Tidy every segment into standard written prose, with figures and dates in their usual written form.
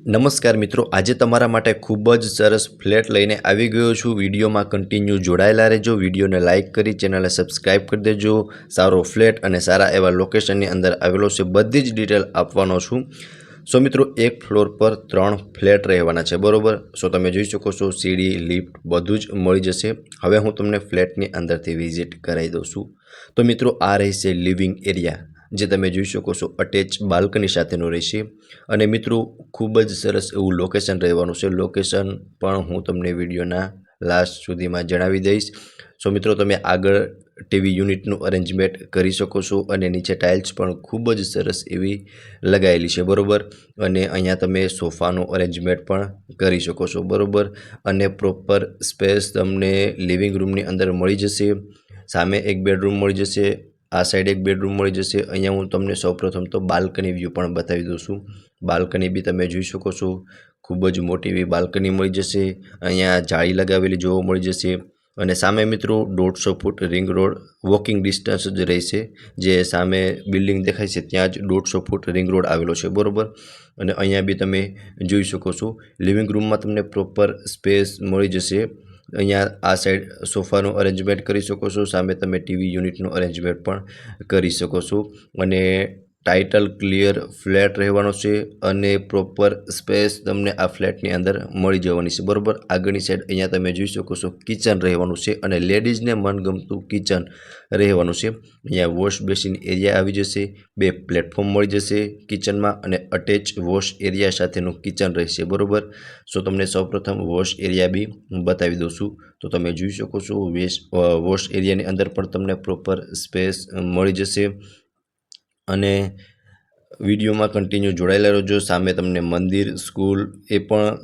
નમસ્કાર મિત્રો, આજે તમારા માટે ખૂબ જ સરસ ફ્લેટ લઈને આવી ગયો છું। વિડીયોમાં કન્ટિન્યુ જોડાયેલા રહેજો, વિડીયોને લાઇક કરી ચેનલને સબસ્ક્રાઈબ કરી દેજો। સારો ફ્લેટ અને સારા એવા લોકેશનની અંદર આવેલો છે, બધી જ ડિટેલ આપવાનો છું। સો મિત્રો, એક ફ્લોર પર 3 ફ્લેટ રહેવાના છે, બરોબર। સો તમે જોઈ શકો છો સીડી, લિફ્ટ બધું જ મળી જશે। હવે હું તમને ફ્લેટની અંદરથી વિઝિટ કરાવી દઉં છું। તો મિત્રો, આ રહેશે લિવિંગ એરિયા, જે તમે જોઈ શકો છો અટેચ બાલ્કની સાથેનો રહેશે। અને મિત્રો, ખૂબ જ સરસ એવું લોકેશન રહેવાનું છે। લોકેશન પણ હું તમને વિડીયોના લાસ્ટ સુધીમાં જણાવી દઈશ। સો મિત્રો, તમે આગળ ટીવી યુનિટનું અરેન્જમેન્ટ કરી શકો છો અને નીચે ટાઇલ્સ પણ ખૂબ જ સરસ એવી લગાવેલી છે, બરોબર। અને અહીંયા તમે સોફાનું અરેન્જમેન્ટ પણ કરી શકો છો, બરોબર। અને પ્રોપર સ્પેસ તમને લિવિંગ રૂમની અંદર મળી જશે। સામે એક બેડરૂમ મળી જશે, આ સાઈડ એક બેડરૂમ મળી જશે। અહીંયા હું તમને સૌપ્રથમ તો બાલ્કની વ્યૂ પણ બતાવી દઉં છું। બાલ્કની બી તમે જોઈ શકો છો, ખૂબ જ મોટી એવી બાલ્કની મળી જશે। અહીંયા જાળી લગાવેલી જોવા મળી જશે। અને સામે મિત્રો 150 foot ring road walking distance જ રહેશે, જે સામે બિલ્ડિંગ દેખાય છે ત્યાં જ 150 ફૂટ રિંગ રોડ આવેલો છે, બરોબર। અને અહીંયા બી તમે જોઈ શકો છો લિવિંગ રૂમમાં તમને પ્રોપર સ્પેસ મળી જશે। અહીંયા આ સાઈડ સોફાનું અરેન્જમેન્ટ કરી શકો છો, સામે તમે ટીવી યુનિટનું અરેન્જમેન્ટ પણ કરી શકો છો। અને ટાઇટલ ક્લિયર ફ્લેટ રહેવાનો છે અને પ્રોપર સ્પેસ તમને આ ફ્લેટની અંદર મળી જવાની છે, બરોબર। આગળની સાઈડ અહીંયા તમે જોઈ શકો છો કિચન રહેવાનું છે અને લેડીઝને મનગમતું કિચન રહેવાનું છે। અહીંયા વોશ બેસિન એરિયા આવી જશે, 2 પ્લેટફોર્મ મળી જશે કિચનમાં અને અટેચ વોશ એરિયા સાથેનું કિચન રહેશે, બરોબર। સો તમને સૌપ્રથમ વોશ એરિયા બી બતાવી દઉં છું। તો તમે જોઈ શકો છો વોશ એરિયાની અંદર પણ તમને પ્રોપર સ્પેસ મળી જશે। અને વિડીયોમાં કન્ટિન્યુ જોડાયેલા રહેજો। સામે તમને મંદિર, સ્કૂલ એ પણ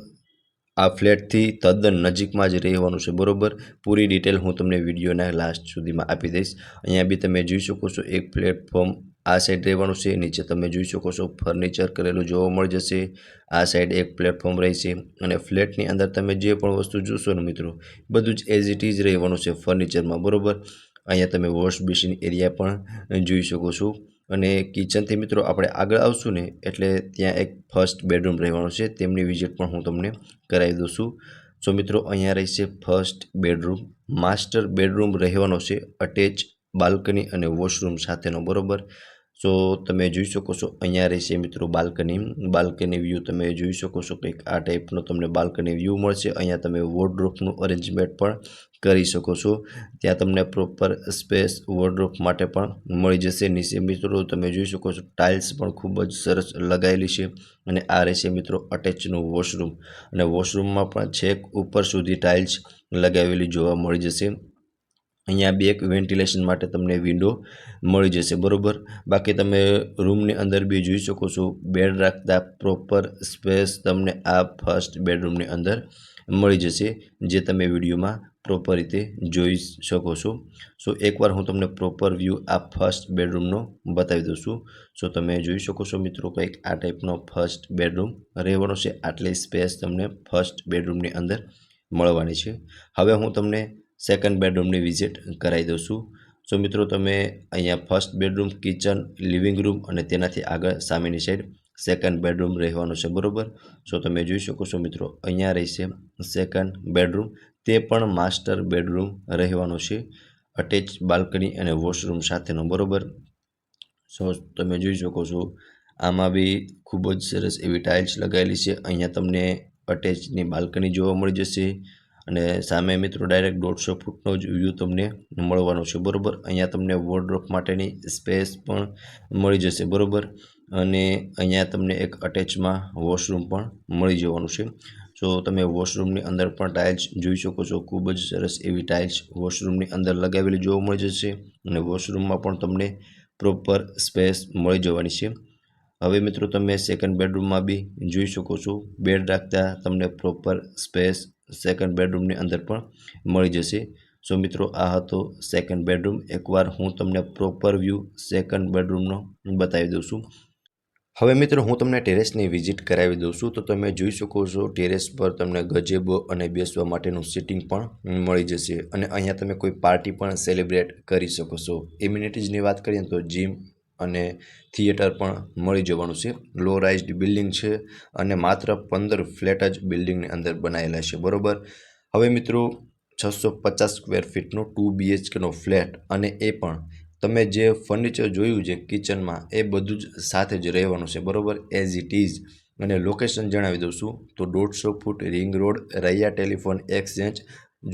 આ ફ્લેટથી તદ્દન નજીકમાં જ રહેવાનું છે, બરોબર। પૂરી ડિટેલ હું તમને વિડીયોના લાસ્ટ સુધીમાં આપી દઈશ। અહીંયા બી તમે જોઈ શકો છો એક પ્લેટફોર્મ આ સાઈડ રહેવાનું છે, નીચે તમે જોઈ શકો છો ફર્નિચર કરેલું જોવા મળી જશે। આ સાઈડ એક પ્લેટફોર્મ રહેશે અને ફ્લેટની અંદર તમે જે પણ વસ્તુ જોશો ને મિત્રો, બધું જ એઝ ઇટ ઇઝ રહેવાનું છે ફર્નિચરમાં, બરોબર। અહીંયા તમે વોશ બેસિન એરિયા પણ જોઈ શકો છો। અને કિચનથી મિત્રો આપણે આગળ આવશું ને એટલે ત્યાં એક ફર્સ્ટ બેડરૂમ રહેવાનું છે, તેમની વિઝિટ પણ હું તમને કરાવી દઉં છું। સો મિત્રો, અહીંયા રહેશે ફર્સ્ટ બેડરૂમ, માસ્ટર બેડરૂમ રહેવાનો છે અટેચ બાલ્કની અને વોશરૂમ સાથેનો, બરોબર। સો તમે જોઈ શકો છો અહીંયા રહેશે મિત્રો બાલ્કની વ્યૂ તમે જોઈ શકો છો, કંઈક આ ટાઈપનો તમને બાલ્કની વ્યૂ મળશે। અહીંયા તમે વોર્ડરોબનું અરેન્જમેન્ટ પણ કરી શકો છો, ત્યાં તમને પ્રોપર સ્પેસ વોર્ડરોબ માટે પણ મળી જશે। નીચે મિત્રો તમે જોઈ શકો છો ટાઇલ્સ પણ ખૂબ જ સરસ લગાવેલી છે। અને આ રહેશે મિત્રો અટેચનું વોશરૂમ અને વોશરૂમમાં પણ છેક ઉપર સુધી ટાઇલ્સ લગાવેલી જોવા મળી જશે। અહીંયા બી એક વેન્ટિલેશન માટે તમને વિન્ડો મળી જશે, બરોબર। બાકી તમે રૂમની અંદર બી જોઈ શકો છો બેડ રાખતા પ્રોપર સ્પેસ તમને આ ફર્સ્ટ બેડરૂમની અંદર મળી જશે, જે તમે વિડીયોમાં પ્રોપર રીતે જોઈ શકો છો। સો એકવાર હું તમને પ્રોપર વ્યૂ આ ફર્સ્ટ બેડરૂમનો બતાવી દઉં છું। સો તમે જોઈ શકો છો મિત્રો, કંઈક આ ટાઈપનો ફર્સ્ટ બેડરૂમ રહેવાનો છે, આટલી સ્પેસ તમને ફર્સ્ટ બેડરૂમની અંદર મળવાની છે। હવે હું તમને સેકન્ડ બેડરૂમની વિઝિટ કરાવી દઉં છું। સો મિત્રો, તમે અહીંયા first bedroom, kitchen, living room અને તેનાથી આગળ સામેની સાઈડ સેકન્ડ બેડરૂમ રહેવાનો છે, બરોબર। સો તમે જોઈ શકો છો મિત્રો, અહીંયા રહેશે સેકન્ડ બેડરૂમ, તે પણ માસ્ટર બેડરૂમ રહેવાનો છે, અટેચ બાલ્કની અને વોશરૂમ સાથેનો, બરોબર। સો તમે જોઈ શકો છો આમાં બી ખૂબ જ સરસ એવી ટાઇલ્સ લગાવેલી છે। અહીંયા તમને અટેચની બાલ્કની જોવા મળી જશે અને સામે મિત્રો ડાયરેક્ટ 150 ફૂટનો જ વ્યૂ તમને મળવાનો છે, બરોબર। અહીંયા તમને વોર્ડરોબ માટેની સ્પેસ પણ મળી જશે, બરોબર। અને અહીંયા તમને એક અટેચમાં વોશરૂમ પણ મળી જવાનું છે। સો તમે વોશરૂમની અંદર પણ ટાઇલ્સ જોઈ શકો છો, ખૂબ જ સરસ એવી ટાઇલ્સ વોશરૂમની અંદર લગાવેલી જોવા મળી જશે અને વોશરૂમમાં પણ તમને પ્રોપર સ્પેસ મળી જવાની છે। હવે મિત્રો તમે સેકન્ડ બેડરૂમમાં બી જોઈ શકો છો બેડ રાખતા તમને પ્રોપર સ્પેસ સેકન્ડ બેડરૂમની અંદર પણ મળી જશે। સો મિત્રો, આ હતો સેકન્ડ બેડરૂમ। એકવાર હું તમને પ્રોપર વ્યૂ સેકન્ડ બેડરૂમનો બતાવી દઉં છું। હવે મિત્રો, હું તમને ટેરેસની વિઝિટ કરાવી દઉં છું। તો તમે જોઈ શકો છો ટેરેસ પર તમને ગજેબો અને બેસવા માટેનું સિટિંગ પણ મળી જશે અને અહીંયા તમે કોઈ પાર્ટી પણ સેલિબ્રેટ કરી શકો છો। એમ્યુનિટીઝની વાત કરીએ તો જીમ અને થિયેટર પણ મળી જવાનું છે. લો રાઇઝડ બિલ્ડિંગ છે અને માત્ર 15 ફ્લેટ જ બિલ્ડિંગની અંદર બનાવેલા છે, બરાબર. હવે મિત્રો 650 સ્ક્વેર ફીટનો 2 BHKનો ફ્લેટ, અને એ પણ તમે જે ફર્નિચર જોયું છે કિચનમાં એ બધું જ સાથે જ રહેવાનું છે, બરાબર, એઝ ઇટ ઇઝ. અને લોકેશન જણાવી દઉં છું તો 150 foot ring road, Raiya telephone exchange,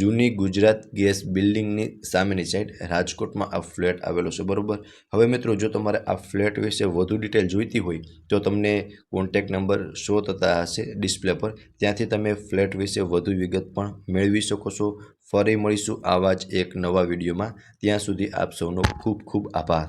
જૂની ગુજરાત ગેસ બિલ્ડિંગની સામેની સાઈડ, રાજકોટમાં આ ફ્લેટ આવેલો છે, બરાબર. હવે મિત્રો જો તમારે આ ફ્લેટ વિશે વધુ ડિટેલ જોઈતી હોય તો તમને કોન્ટેક્ટ નંબર શો થતા હશે ડિસ્પ્લે પર, ત્યાંથી તમે ફ્લેટ વિશે વધુ વિગત પણ મેળવી શકો છો. ફરી મળીશું આવા જ એક નવા વિડીયોમાં. ત્યાં સુધી આપ સૌનો ખૂબ ખૂબ આભાર.